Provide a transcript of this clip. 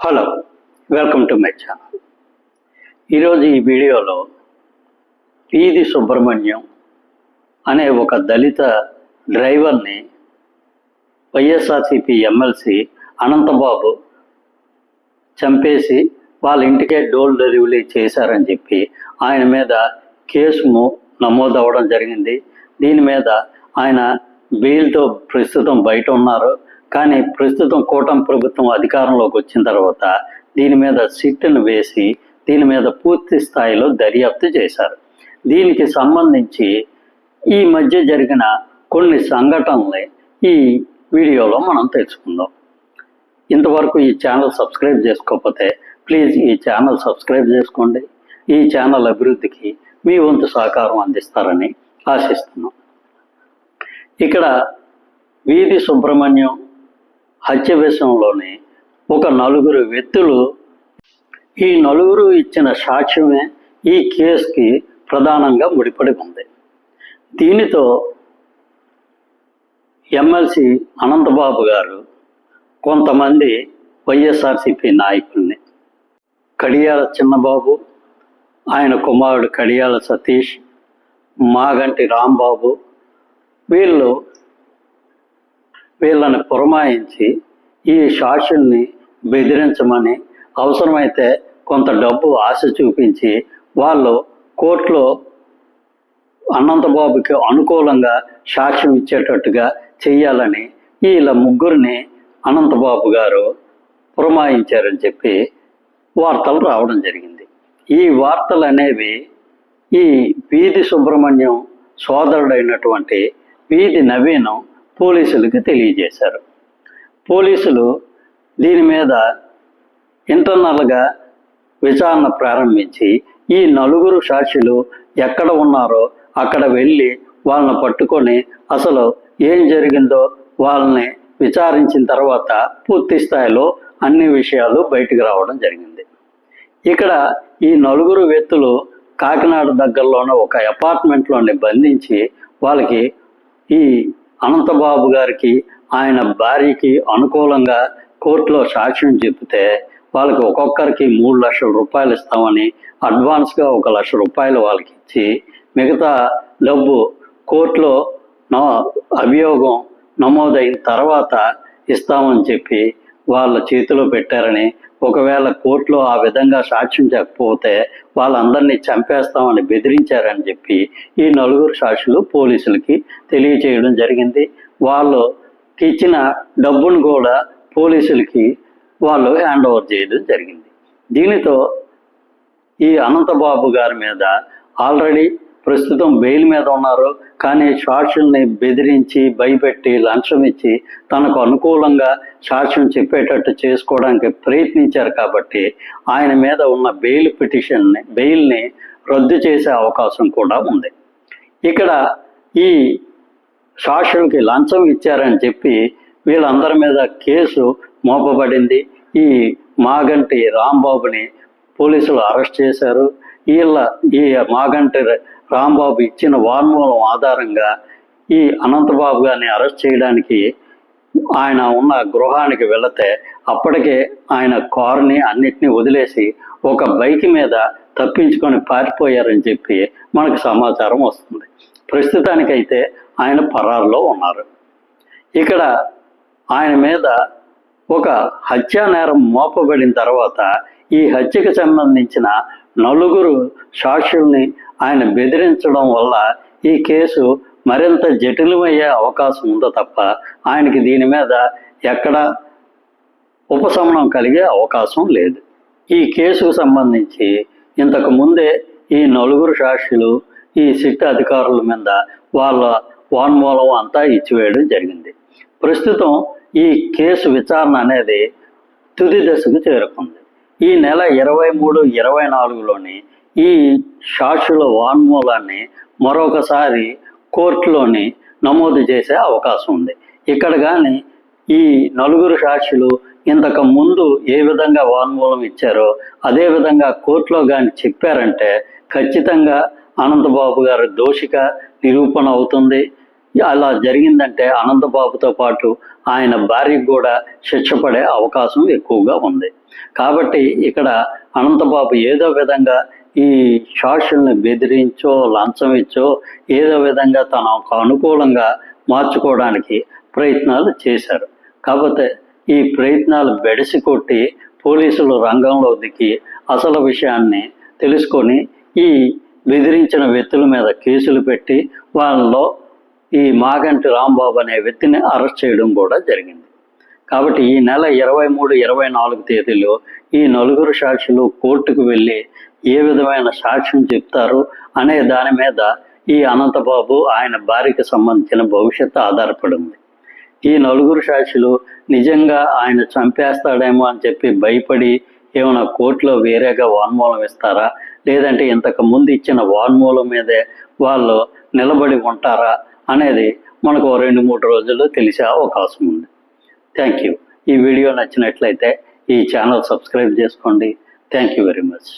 Hello, welcome to my channel. ఈరోజు ఈ వీడియోలో పీది సుబ్రహ్మణ్యం అనే ఒక దళిత డ్రైవర్ని వైఎస్ఆర్సీపీ ఎమ్మెల్సీ అనంతబాబు చంపేసి వాళ్ళ ఇంటికే డోర్ డెలివరీ చేశారని చెప్పి ఆయన మీద కేసు నమోదవడం జరిగింది. దీని మీద ఆయన బెయిల్తో ప్రస్తుతం బయట ఉన్నారు. కానీ ప్రస్తుతం కూటమి ప్రభుత్వం అధికారంలోకి వచ్చిన తర్వాత దీని మీద సిట్ను వేసి దీని మీద పూర్తి స్థాయిలో దర్యాప్తు చేశారు. దీనికి సంబంధించి ఈ మధ్య జరిగిన కొన్ని సంఘటనల్ని ఈ వీడియోలో మనం తెలుసుకుందాం. ఇంతవరకు ఈ ఛానల్ సబ్స్క్రైబ్ చేసుకోకపోతే ప్లీజ్ ఈ ఛానల్ సబ్స్క్రైబ్ చేసుకోండి. ఈ ఛానల్ అభివృద్ధికి మీ వంతు సహకారం అందిస్తారని ఆశిస్తున్నాం. ఇక్కడ వీధి సుబ్రహ్మణ్యం హత్య విషయంలోని ఒక నలుగురు వ్యక్తులు, ఈ నలుగురు ఇచ్చిన సాక్ష్యమే ఈ కేసుకి ప్రధానంగా ముడిపడి ఉంది. దీనితో ఎమ్మెల్సీ అనంతబాబు గారు కొంతమంది వైఎస్ఆర్సీపీ నాయకుల్ని, కడియాల చిన్నబాబు, ఆయన కుమారుడు కడియాల సతీష్, మాగంటి రాంబాబు, వీళ్ళని పురమాయించి ఈ సాక్షుల్ని బెదిరించమని, అవసరమైతే కొంత డబ్బు ఆశ చూపించి వాళ్ళు కోర్టులో అనంతబాబుకి అనుకూలంగా సాక్ష్యం ఇచ్చేటట్టుగా చెయ్యాలని వీళ్ళ ముగ్గురిని అనంతబాబు గారు పురమాయించారని చెప్పి వార్తలు రావడం జరిగింది. ఈ వార్తలు అనేవి ఈ వీధి సుబ్రహ్మణ్యం సోదరుడైనటువంటి వీధి నవీన్ పోలీసులకి తెలియజేశారు. పోలీసులు దీని మీద ఇంటర్నల్గా విచారణ ప్రారంభించి ఈ నలుగురు సాక్షులు ఎక్కడ ఉన్నారో అక్కడ వెళ్ళి వాళ్ళని పట్టుకొని అసలు ఏం జరిగిందో వాళ్ళని విచారించిన తర్వాత పూర్తి స్థాయిలో అన్ని విషయాలు బయటకు రావడం జరిగింది. ఇక్కడ ఈ నలుగురు వ్యక్తులు కాకినాడ దగ్గరలోనే ఒక అపార్ట్మెంట్లోని బంధించి వాళ్ళకి ఈ అనంతబాబు గారికి ఆయన భార్యకి అనుకూలంగా కోర్టులో సాక్ష్యం చెబితే వాళ్ళకి ఒక్కొక్కరికి 3 లక్షల రూపాయలు ఇస్తామని అడ్వాన్స్గా 1 లక్ష రూపాయలు వాళ్ళకి ఇచ్చి మిగతా డబ్బు కోర్టులో అభియోగం నమోదైన తర్వాత ఇస్తామని చెప్పి వాళ్ళ చేతిలో పెట్టారని, ఒకవేళ కోర్టులో ఆ విధంగా సాక్ష్యం చెప్పకపోతే వాళ్ళందరినీ చంపేస్తామని బెదిరించారని చెప్పి ఈ నలుగురు సాక్షులు పోలీసులకి తెలియచేయడం జరిగింది. వాళ్ళకి ఇచ్చిన డబ్బును కూడా పోలీసులకి వాళ్ళు హ్యాండ్ ఓవర్ చేయడం జరిగింది. దీనితో ఈ అనంతబాబు గారి మీద ఆల్రెడీ ప్రస్తుతం బెయిల్ మీద ఉన్నారు. కానీ సాక్షుల్ని బెదిరించి భయపెట్టి లంచం ఇచ్చి తనకు అనుకూలంగా సాక్ష్యం చెప్పేటట్టు చేసుకోవడానికి ప్రయత్నించారు కాబట్టి ఆయన మీద ఉన్న బెయిల్ని రద్దు చేసే అవకాశం కూడా ఉంది. ఇక్కడ ఈ సాక్షులకి లంచం ఇచ్చారని చెప్పి వీళ్ళందరి మీద కేసు మోపబడింది. ఈ మాగంటి రాంబాబుని పోలీసులు అరెస్ట్ చేశారు. ఈ మాగంటి రాంబాబు ఇచ్చిన వాంగ్మూలం ఆధారంగా ఈ అనంతబాబు గారిని అరెస్ట్ చేయడానికి ఆయన ఉన్న గృహానికి వెళితే అప్పటికే ఆయన కారుని అన్నిటినీ వదిలేసి ఒక బైక్ మీద తప్పించుకొని పారిపోయారని చెప్పి మనకు సమాచారం వస్తుంది. ప్రస్తుతానికైతే ఆయన పరారులో ఉన్నారు. ఇక్కడ ఆయన మీద ఒక హత్యా నేరం మోపబడిన తర్వాత ఈ హత్యకు సంబంధించిన నలుగురు సాక్షుల్ని ఆయన బెదిరించడం వల్ల ఈ కేసు మరింత జటిలమయ్యే అవకాశం ఉందో తప్ప ఆయనకి దీని మీద ఎక్కడ ఉపశమనం కలిగే అవకాశం లేదు. ఈ కేసుకు సంబంధించి ఇంతకు ముందే ఈ నలుగురు సాక్షులు ఈ సిట్ అధికారుల మీద వాళ్ళ వాంగ్మూలం అంతా ఇచ్చివేయడం జరిగింది. ప్రస్తుతం ఈ కేసు విచారణ అనేది తుది దశకు చేరుకుంది. ఈ నెల 23, 24లోని ఈ సాక్షుల వాంగ్మూలాన్ని మరొకసారి కోర్టులోని నమోదు చేసే అవకాశం ఉంది. ఇక్కడ కానీ ఈ నలుగురు సాక్షులు ఇంతకు ముందు ఏ విధంగా వాంగ్మూలం ఇచ్చారో అదే విధంగా కోర్టులో కానీ చెప్పారంటే ఖచ్చితంగా అనంతబాబు గారు దోషిగా నిరూపణ అవుతుంది. అలా జరిగిందంటే అనంతబాబుతో పాటు ఆయన భార్యకు కూడా శిక్ష పడే అవకాశం ఎక్కువగా ఉంది. కాబట్టి ఇక్కడ అనంతబాబు ఏదో విధంగా ఈ సాక్షుల్ని బెదిరించో లంచం ఇచ్చో ఏదో విధంగా తనకు అనుకూలంగా మార్చుకోవడానికి ప్రయత్నాలు చేశారు. కాకపోతే ఈ ప్రయత్నాలు బెడిసి కొట్టి పోలీసులు రంగంలో దిగి అసలు విషయాన్ని తెలుసుకొని ఈ బెదిరించిన వ్యక్తుల మీద కేసులు పెట్టి వాళ్ళలో ఈ మాగంటి రాంబాబు అనే వ్యక్తిని అరెస్ట్ చేయడం కూడా జరిగింది. కాబట్టి ఈ నెల 23, 24 తేదీలో ఈ నలుగురు సాక్షులు కోర్టుకు వెళ్ళి ఏ విధమైన సాక్ష్యం చెప్తారు అనే దాని మీద ఈ అనంతబాబు ఆయన భార్యకి సంబంధించిన భవిష్యత్తు ఆధారపడి ఉంది. ఈ నలుగురు సాక్షులు నిజంగా ఆయన చంపేస్తాడేమో అని చెప్పి భయపడి ఏమైనా కోర్టులో వేరేగా వాన్మూలం ఇస్తారా, లేదంటే ఇంతకు ముందు ఇచ్చిన వాన్మూలం మీదే వాళ్ళు నిలబడి ఉంటారా అనేది మనకు 2-3 రోజుల్లో తెలిసే అవకాశం ఉంది. Thank you. ఈ వీడియో నచ్చినట్లయితే ఈ ఛానల్ సబ్స్క్రైబ్ చేసుకోండి. Thank you very much.